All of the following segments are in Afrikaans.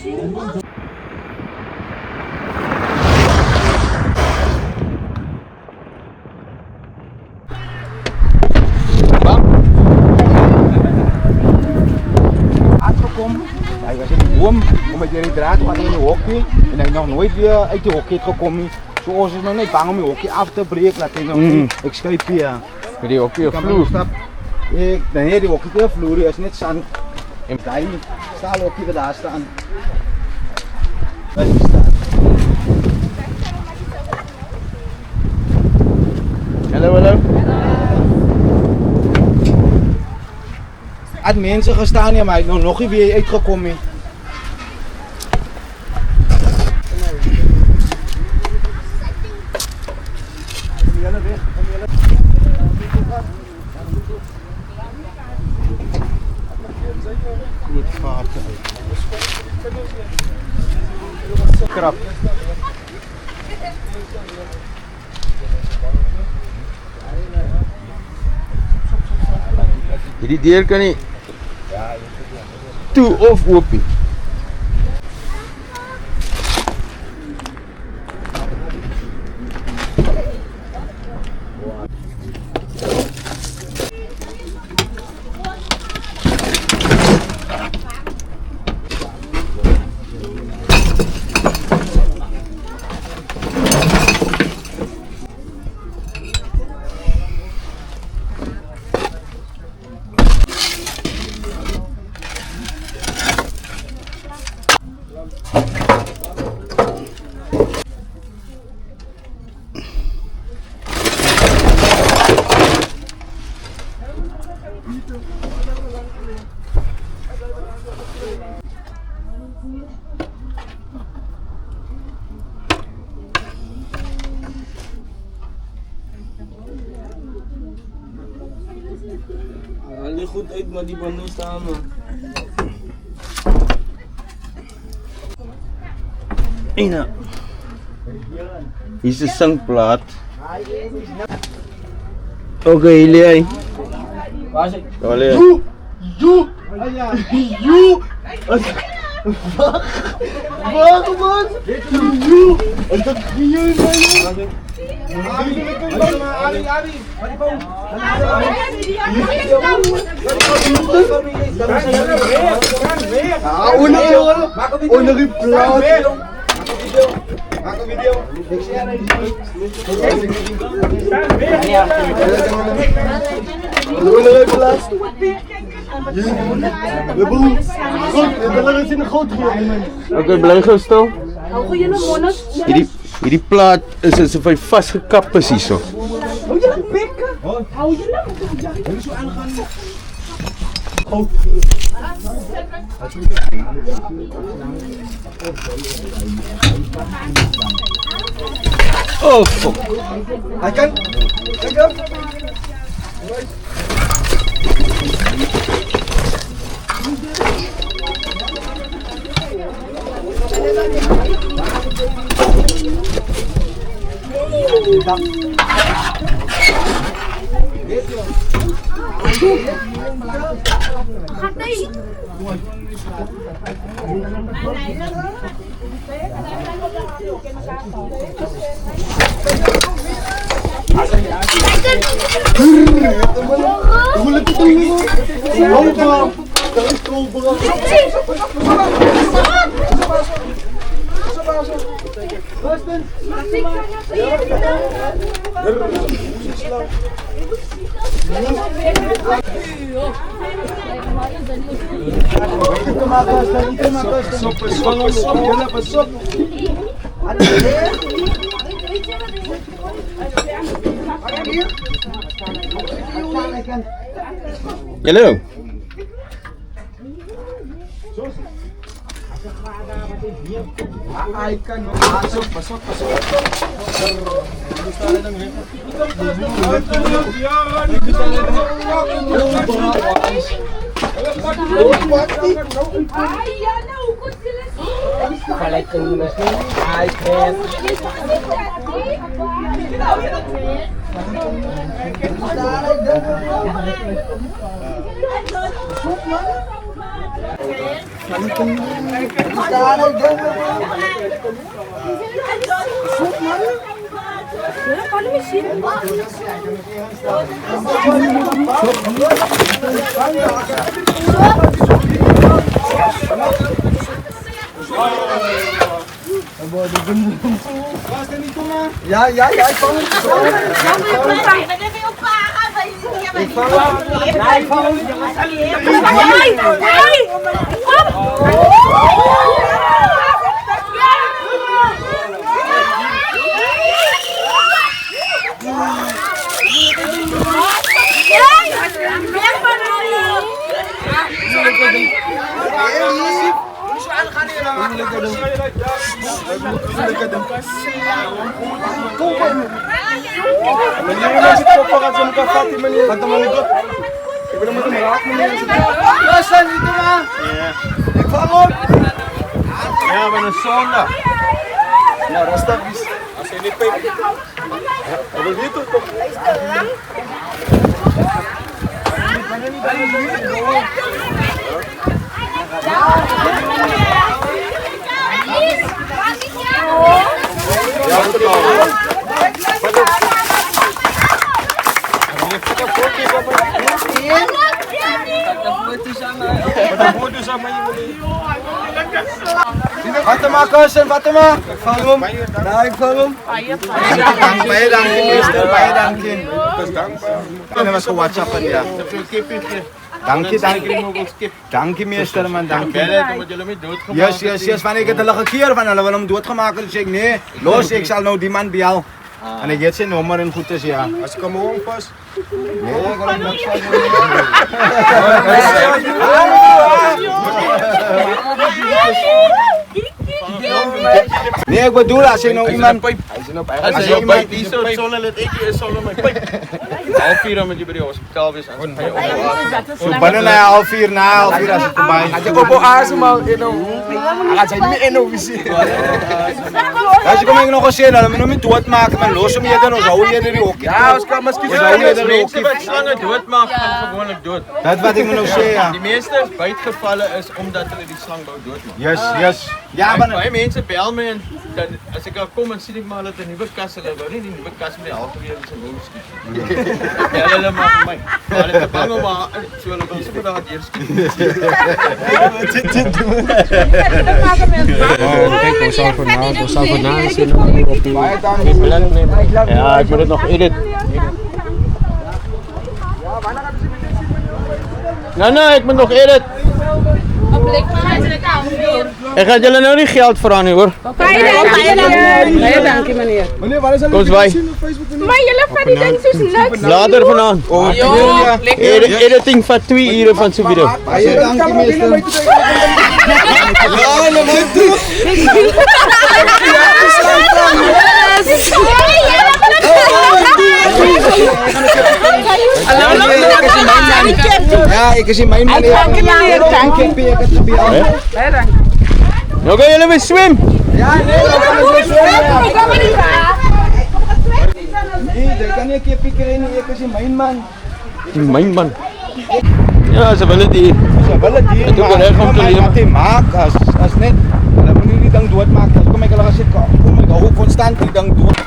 Hij was in de boom om met die draad te gaan in de hockey en hij nog nooit weer uit de hockey gekomen. Zoals is nog niet bang om je hockey af te breken. Laat ik nog niet. Ik schrijf hier. Die hockey op vloer. Nee, die hockey op vloer is net zand. En daar staat hockey er daar staan. Waar is dat? Hallo, hallo. Het mensen gestaan hier, maar ik nog niet weer uitgekomen. Goed vaart uit. Krap. Hierdie deur kan nie toe of oop nie. Haal niet goed uit, maar die banden staan man. Ina. Hier is de zangplaat. Oké, jullie. Waar is ik? Olé. Joe! Wacht man! Joe! Wat dat jullie man? Onder die plaat. Maak een video. Ik zie jij niet. Onder even laatst. We boel. Goed, we willen het in de grote man. Oké, blijf gewoon stil. Hou je nog monnes? Hierdie plaat is asof hy vasgekap precies zo. Hou je nog bekken? Hou je nog? Jullie zo aangaan. Oh, fuck. Hij kan. Gaat nee. Hallo. Hij kan nog masuk. Wala pala may sino. Ja, maar een zondag. Ja, rasta bis. Als je niet pijpt. Wat wil je toch? Fatima, Cousin, Fatima. Ik vang hem. Ja, ik vang hem. Baie dankie, meester. Baie dankie. En was gewoon WhatsApp en ja. Dankie, dankie. Dankie, meester, man. Dankie. Yes, yes, yes. Wanneer ik het hulle gekeer van hulle wil hom doodgemaak het, sê ek nee. Los, ek sal nou die man bel. En ek het sy nommer en goed is ja. As ik hem gewoon pas. Nee, ek wil hom niks van. Nee, ek bedoel as jy nou iemand As jy by die soort sonder dit ek is sonder my pyp. Halfuur dan moet jy by die hospitaal wees. so binne na 4:30 na 4:30 as dit verby. As je op aas maar als je niet in officie. As jy kom ek nog gesê hulle moet hom nie doodmaak man, los hom eerder ons hou eerder die hokkie. Ja, ons kan miskien Ons hou eerder die Mense hokkie. wat slange doodmaak gaan gewoonlik dood. Dit wat ek moet nou sê ja. Die meeste bytgevalle is omdat hulle die slang wou doodmaak. Yes, yes. Ja, man. Baie mense bel my en dan as ek daar kom en sien ek maar hulle het 'n nuwe kas, hulle wou nie die nuwe kas met die halfweer in sy mond skiet. Ja, hulle maak my. Hulle is bang om so hulle wil sommer daar deur skiet. Kijk, ons zal vanavond zien op die plan nemen. Ja, ik moet het nog edit. Nee, ik moet nog edit. Ik ga jullie nou niet geld voor hoor. Baie dankie meneer. Meneer, waar is Kom eens bij. Maar julle van die ding soos niks. Later vanavond. Editing van 2 uur van zo'n video. Baie dankie meester. Ja, dan moet je Ja, ek is in my man. Dankie meneer. Dankie P, ek het gebeur. Nou gaan jullie weer zwem. Ja, nee, dan gaan we so. Nee, jy kan nie 'n keppie kry nie, ek is in my man. Mijn man. Ja, ze willen die. So wil dit hier. Dit ook reg om te lewe. Wat jy maak as net. Hulle moet nie die ding doodmaak. As kom ek hulle gesê kom ek hou konstant die ding dood.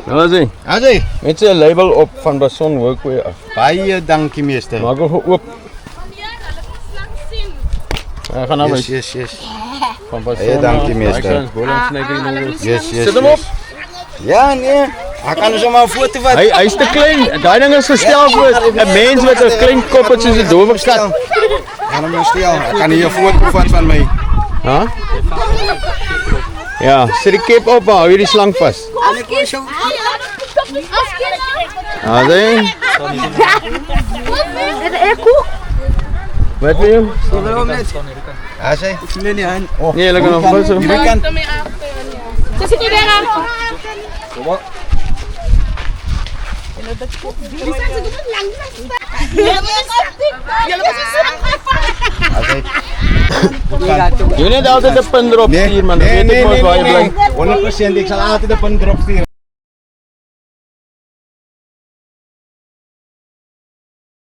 Nou zie. Asai. Met zijn label op van Bason Workway af. Baie dankie meester. Maak hem op. Ja, gaan nou Yes, mee. yes, yes. Van Bason. Baie dankie, meester. Yes, yes. Zet hem op. Ja, nee. Ek kan dus maar 'n foto vat. Hij is te klein. Die ding is gestel voor een mens met een klein kop het soos 'n doofstad. Gaan hom nou stel. Ek kan hier 'n foto vat van my. Huh? Ja, zet die kip op, hou je die slang vast. Ah, zie. Wat wil je? Asai. Nee, lekker nog vast. Hierdie kant. Dis nie reg. Je net altijd de punt erop sturen, man. Dan weet ik wel waar je blijft. 100% ek sal altyd 'n punt drop stuur.